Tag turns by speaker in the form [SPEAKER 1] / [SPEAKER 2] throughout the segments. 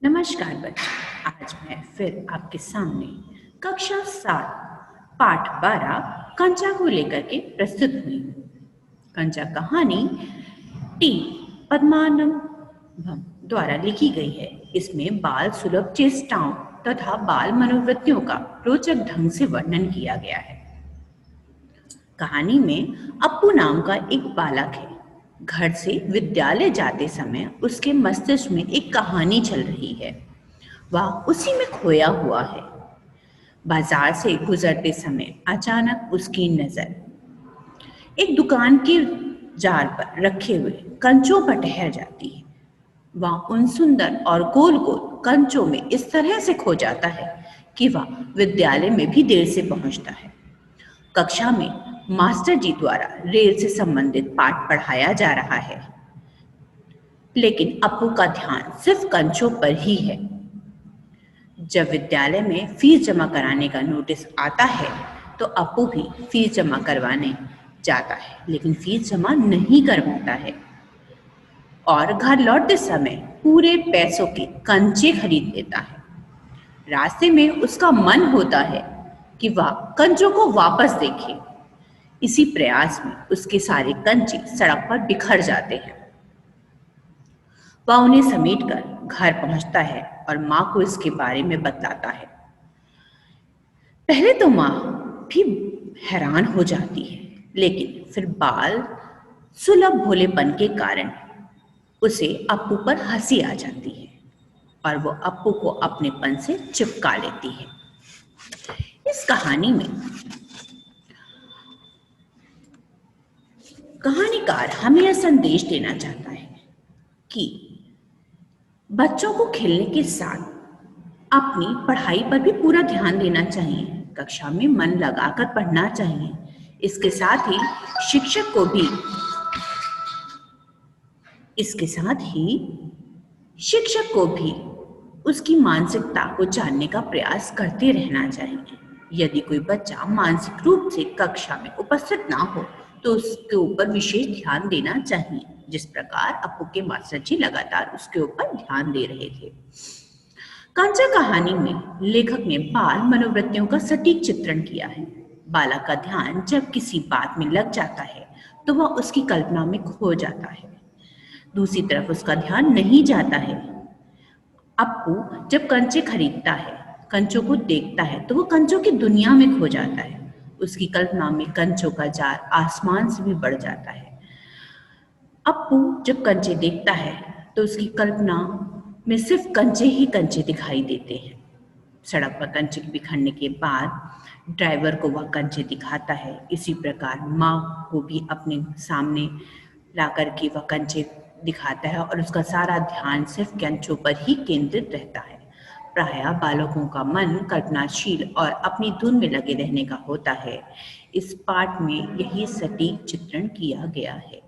[SPEAKER 1] नमस्कार बच्चों। आज मैं फिर आपके सामने कक्षा 7 पाठ 12 कंचा को लेकर के प्रस्तुत हुई हूँ। कंचा कहानी टी पद्मानभम द्वारा लिखी गई है। इसमें बाल सुलभ चेष्टाओं तथा बाल मनोवृत्तियों का रोचक ढंग से वर्णन किया गया है। कहानी में अप्पू नाम का एक बालक है। घर से विद्यालय जाते समय उसके मस्तिष्क में एक कहानी चल रही है। वह उसी में खोया हुआ है। बाजार से गुजरते समय अचानक उसकी नजर एक दुकान के जार पर रखे हुए कंचों पर ठहर जाती है। वह उन सुंदर और गोल गोल कंचों में इस तरह से खो जाता है कि वह विद्यालय में भी देर से पहुंचता है। कक्षा में मास्टर जी द्वारा रेल से संबंधित पाठ पढ़ाया जा रहा है, लेकिन अप्पू का ध्यान सिर्फ कंचों पर ही है। जब विद्यालय में फीस जमा कराने का नोटिस आता है तो अप्पू भी फीस जमा करवाने जाता है, लेकिन फीस जमा नहीं करवाता है और घर लौटते समय पूरे पैसों के कंचे खरीद लेता है। रास्ते में उसका मन होता है कि वह कंचों को वापस देखे। इसी प्रयास में उसके सारे कंचे सड़क पर बिखर जाते हैं। वह उन्हें समेटकर घर पहुंचता है और माँ को इसके बारे में बतलाता है। पहले तो माँ भी हैरान हो जाती है, लेकिन फिर बाल सुलभ भोलेपन के कारण उसे अप्पू पर हंसी आ जाती है और वो अप्पू को अपनेपन से चिपका लेती है। इस कहानी में कहानीकार हमें यह संदेश देना चाहता है कि बच्चों को खेलने के साथ अपनी पढ़ाई पर भी पूरा ध्यान देना चाहिए। कक्षा में मन लगाकर पढ़ना चाहिए। इसके साथ ही शिक्षक को भी उसकी मानसिकता को जानने का प्रयास करते रहना चाहिए। यदि कोई बच्चा मानसिक रूप से कक्षा में उपस्थित ना हो तो उसके ऊपर विशेष ध्यान देना चाहिए, जिस प्रकार अप्पू के मास्टर जी लगातार उसके ऊपर ध्यान दे रहे थे। कंचा कहानी में लेखक ने बाल मनोवृत्तियों का सटीक चित्रण किया है। बालक का ध्यान जब किसी बात में लग जाता है तो वह उसकी कल्पना में खो जाता है। दूसरी तरफ उसका ध्यान नहीं जाता है। अप्पू जब कंचे खरीदता है, कंचों को देखता है तो वो कंचों की दुनिया में खो जाता है। उसकी कल्पना में कंचों का जार आसमान से भी बढ़ जाता है। अप्पू जब कंचे देखता है तो उसकी कल्पना में सिर्फ कंचे ही कंचे दिखाई देते हैं। सड़क पर कंचे बिखरने के बाद ड्राइवर को वह कंचे दिखाता है। इसी प्रकार माँ को भी अपने सामने ला कर के वह कंचे दिखाता है और उसका सारा ध्यान सिर्फ कंचों पर ही केंद्रित रहता है। प्रायः बालकों का मन कल्पनाशील और अपनी धुन में लगे रहने का होता है। इस पाठ में यही सटीक चित्रण किया गया है।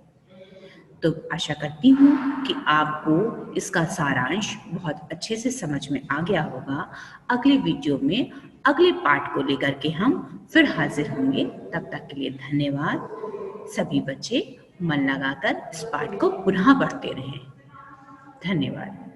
[SPEAKER 1] तो आशा करती हूँ कि आपको इसका सारांश बहुत अच्छे से समझ में आ गया होगा। अगले वीडियो में अगले पाठ को लेकर के हम फिर हाजिर होंगे। तब तक के लिए धन्यवाद। सभी बच्चे मन लगाकर इस पाठ को पुनः पढ़ते रहें। धन्यवाद।